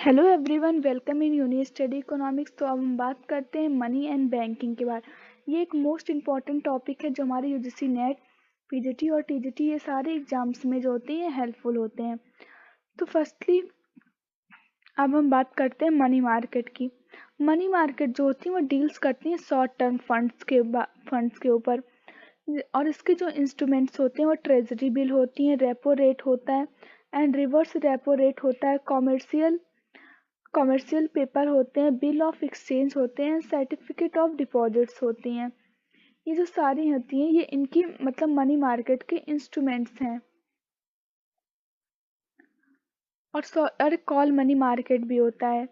Hello everyone, welcome in uni study economics. तो अब हम बात करते हैं मनी एंड बैंकिंग के बारे। ये एक मोस्ट इम्पॉर्टेंट टॉपिक है जो हमारे यूजीसी नेट, पीजीटी और टीजीटी ये सारे एग्जाम्स में जो होते हैं हेल्पफुल होते हैं। तो फर्स्टली अब हम बात करते हैं मनी मार्केट की। मनी मार्केट जो होती है वो डील्स करती है शॉर्ट टर्म फंड्स के ऊपर, और इसके जो इंस्ट्रूमेंट्स होते हैं वो ट्रेजरी बिल होती हैं, रेपो रेट होता है एंड रिवर्स रेपो रेट होता है, कॉमर्शियल पेपर होते हैं, बिल ऑफ एक्सचेंज होते हैं, सर्टिफिकेट ऑफ डिपॉजिट्स होती हैं। ये जो सारी होती हैं ये इनकी मतलब मनी मार्केट के इंस्ट्रूमेंट्स हैं। और कॉल मनी मार्केट भी होता है।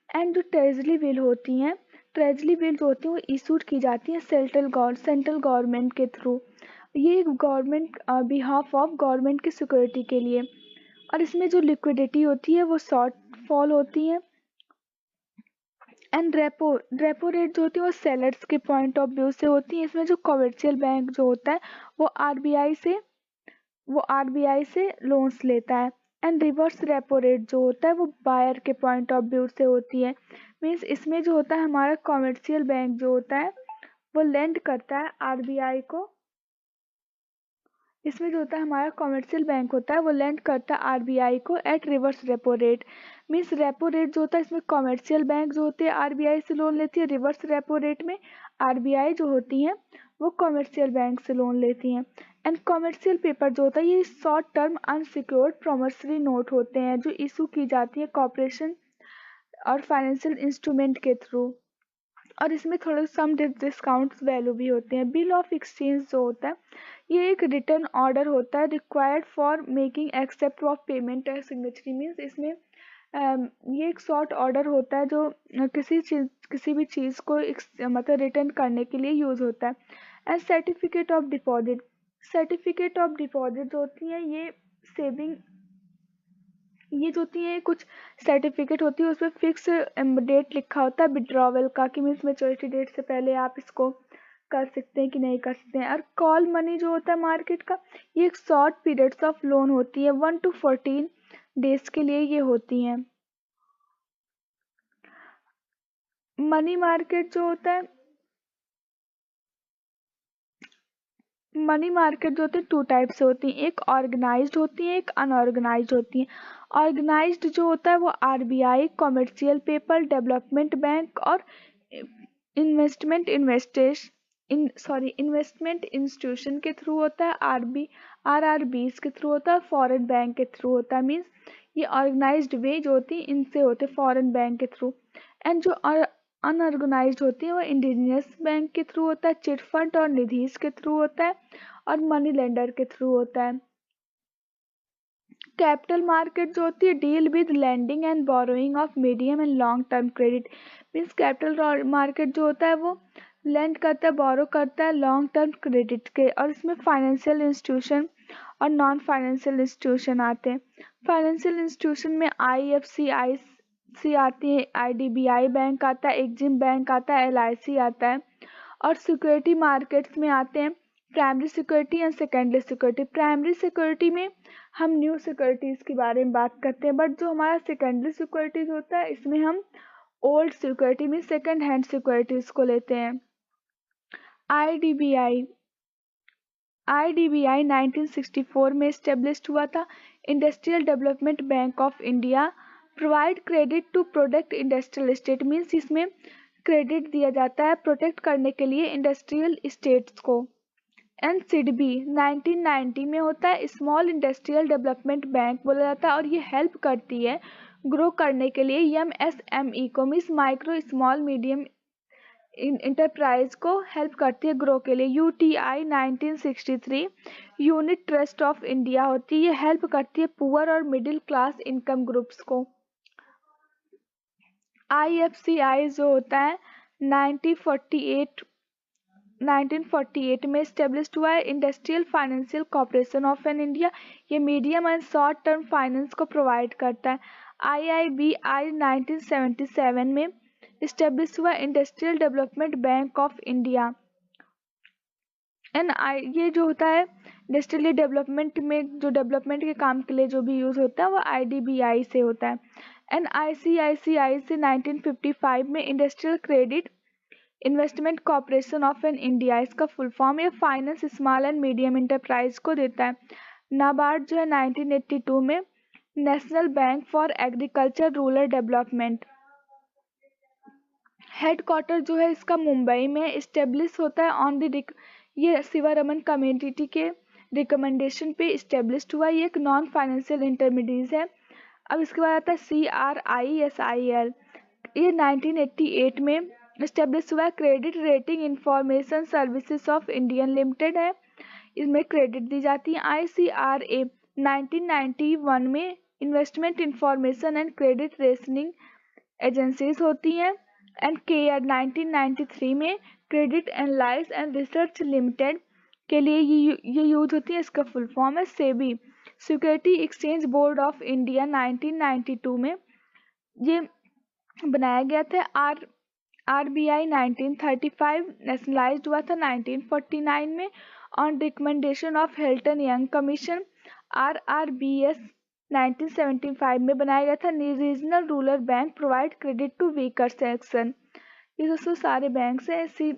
एंड जो ट्रेजरी बिल होती हैं, ट्रेजरी बिल जो होती हैं वो इशूड की जाती हैं सेंट्रल गवर्नमेंट के थ्रू। ये गवर्नमेंट बिहाफ ऑफ गवर्नमेंट की सिक्योरिटी के लिए, और इसमें जो लिक्विडिटी होती है वो शॉर्ट फॉल होती है। एंड रेपो रेट जो होती है वो सेलर्स के पॉइंट ऑफ व्यू से होती है। इसमें जो कमर्शियल बैंक जो होता है वो आरबीआई से लोन्स लेता है। एंड रिवर्स रेपो रेट जो होता है वो बायर के पॉइंट ऑफ व्यू से होती है। मीन्स इसमें जो होता है हमारा कमर्शियल बैंक जो होता है वो लेंड करता है आरबीआई को। इसमें जो होता है हमारा कमर्शियल बैंक होता है वो लेंड करता है आरबीआई को at reverse repo rate. Means repo rate जो होता है इसमें कमर्शियल बैंक जो होती है आरबीआई से लोन लेती है, रिवर्स रेपो रेट में आरबीआई जो होती है वो कमर्शियल बैंक से लोन लेती हैं। एंड कमर्शियल पेपर जो होता है ये short term unsecured promissory note होते हैं जो इशू की जाती है कॉर्पोरेशन और फाइनेंशियल इंस्ट्रूमेंट के थ्रू, और इसमें थोड़े सम डिस्काउंट वैल्यू भी होते हैं। बिल ऑफ एक्सचेंज जो होता है ये एक रिटर्न ऑर्डर होता है required for making except of payment and signatory. Means इसमें ये एक शॉर्ट ऑर्डर होता है जो किसी भी चीज़ को मतलब रिटर्न करने के लिए यूज़ होता है। एंड सर्टिफिकेट ऑफ डिपॉजिट जो होती है ये जो होती है कुछ सर्टिफिकेट होती है उसमें फिक्स डेट लिखा होता है विड्रॉवल का, कि मीन्स मेच्योरिटी डेट से पहले आप इसको कर सकते हैं कि नहीं कर सकते हैं। और कॉल मनी जो होता है मार्केट का ये एक शॉर्ट पीरियड्स ऑफ लोन होती है 1 to 14 डेज के लिए ये होती हैं। मनी मार्केट जो होता है मनी मार्केट जो होती है टू टाइप से होती है, एक ऑर्गेनाइज्ड होती है, एक अनऑर्गेनाइज्ड होती है। ऑर्गेनाइज्ड जो होता है वो RBI, commercial paper, development bank और इन्वेस्टमेंट इन्वेस्टमेंट इंस्टीट्यूशन के थ्रू होता है। आरआरबीज के थ्रू होता है, फॉरेन बैंक के थ्रू होता है। मीन्स ये ऑर्गेनाइज्ड वे जो होती है इनसे होते हैं फॉरेन बैंक के थ्रू। एंड जो अनऑर्गेनाइज्ड होती है वो इंडिजिनियस बैंक के थ्रू होता है, चिट फंड और निधीज के थ्रू होता है, और मनी लेंडर के थ्रू होता है। कैपिटल मार्केट जो होती है deal with lending and borrowing of medium and long term credit. Means capital market जो होता है वो लेंड करता है, बोरो करता है लॉन्ग टर्म क्रेडिट के, और इसमें फाइनेंशियल इंस्टीट्यूशन और नॉन फाइनेंशियल इंस्टीट्यूशन आते हैं। फाइनेंशियल इंस्टीट्यूशन में आईएफसीआईसी आती है, आईडीबीआई बैंक आता है, एक्जिम बैंक आता है, एलआईसी आता है। और सिक्योरिटी मार्केट्स में आते हैं primary security and secondary security. Primary security में हम न्यू सिक्योरिटीज़ के बारे में बात करते हैं, बट जो हमारा सेकेंडरी सिक्योरिटीज़ होता है इसमें हम ओल्ड सिक्योरिटी में सेकेंड हैंड सिक्योरिटीज़ को लेते हैं। आईडीबीआई आईडीबीआई 1964 में इस्टेब्लिश हुआ था। Industrial development bank of India provide credit to protect industrial estate. Means इसमें क्रेडिट दिया जाता है प्रोटेक्ट करने के लिए इंडस्ट्रियल एस्टेट्स को। एंड सिडबी 1990 में होता है, स्मॉल इंडस्ट्रियल डेवलपमेंट बैंक बोला जाता है, और ये हेल्प करती है ग्रो करने के लिए एमएसएमई को। Means micro small medium enterprise को हेल्प करती है ग्रो के लिए। UTI 1963 unit trust of India होती है, ये हेल्प करती है पुअर और मिडिल क्लास इनकम ग्रुप्स को। आईएफसीआई जो होता है 1948 में इस्टेब्लिश हुआ है, industrial financial corporation of an India. ये medium and short term finance को प्रोवाइड करता है। आईआईबीआई 1977 में इस्टेब्लिश हुआ, industrial development bank of India. ये जो होता है इंडस्ट्रियल डेवलपमेंट में जो डेवलपमेंट के काम के लिए जो भी यूज़ होता है वो आईडीबीआई से होता है। एंड ICICI से 1955 में industrial credit investment corporation of an India, इसका फुल फॉर्म ये finance small and medium enterprise को देता है। नाबार्ड जो है 1982 में national bank for agriculture rural development. Headquarter जो है इसका मुंबई में इस्टेब्लिश होता है ऑन द ये शिवारमन कम्युनिटी के रिकमेंडेशन पे इस्टेब्लिश्ड हुआ। ये एक नॉन फाइनेंशियल इंटरमीडिएट है। अब इसके बाद आता है CRISIL, ये 1988 में इस्टेब्लिश हुआ है। Credit rating information services of Indian limited है, इसमें क्रेडिट दी जाती है। ICRA 1991 में investment information and credit rationing agencies होती हैं। एंड केयर 1993 में credit analyse and research limited के लिए ये यूज होती है। इसका फुल फॉर्म है SEBI, security exchange board of India. 1992 में ये बनाया गया था। RBI 1935 नेशनलाइज्ड हुआ था 1949 में on recommendation of Hilton Young commission. RRBS 1975 में बनाया गया था। Regional rural bank provide credit to weaker section. ये दोस्तों सारे बैंक हैं, इसी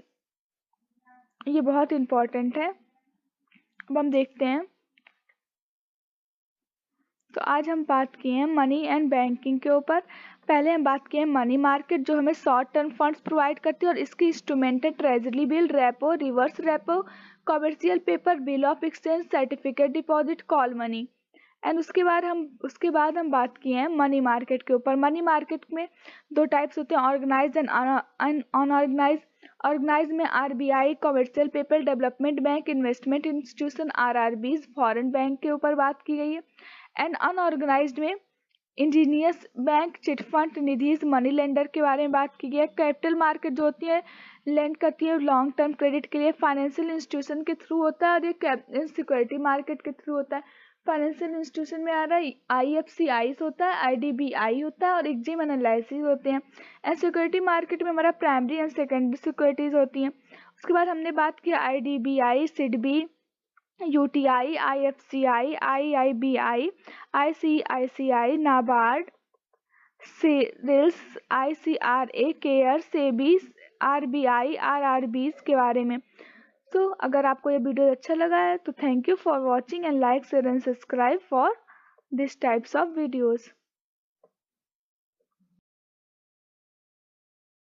ये बहुत इंपॉर्टेंट है। अब हम देखते हैं, तो आज हम बात किए हैं मनी एंड बैंकिंग के ऊपर। पहले हम बात किए मनी मार्केट जो हमें शॉर्ट टर्म फंड्स प्रोवाइड करती है और इसकी इंस्ट्रूमेंट है treasury bill, repo, reverse repo, commercial paper, bill of exchange, certificate deposit, call money. And उसके बाद हम बात किए हैं मनी मार्केट के ऊपर। मनी मार्केट में दो टाइप्स होते हैं, ऑर्गेनाइज एंड अनऑर्गेनाइज। ऑर्गेनाइज में RBI, commercial paper development bank, investment institution RRBs, foreign bank के ऊपर बात की गई है। एंड अनऑर्गेनाइज्ड में engineers bank, chit fund, nidhis, money lender के बारे में बात की गई है। कैपिटल मार्केट जो होती है लेंड करती है लॉन्ग टर्म क्रेडिट के लिए, फाइनेंशियल इंस्टीट्यूशन के थ्रू होता है और ये सिक्योरिटी मार्केट के थ्रू होता है। फाइनेंशियल इंस्टीट्यूशन में आ रहा है IFCIs होता है, IDBI होता है और एग्जिम एनालिसिस होते हैं। एंड सिक्योरिटी मार्केट में हमारा प्राइमरी एंड सेकेंडरी सिक्योरिटीज होती हैं। उसके बाद हमने बात की IDBI, SIDBI, UTI, IFCI, IIBI, ICICI, NABARD, सेरिल्स, ICRA, CARE, SEBI, RBI, RRBs के बारे में। तो अगर आपको ये वीडियो अच्छा लगा है तो thank you for watching and like, share and subscribe for this types of videos.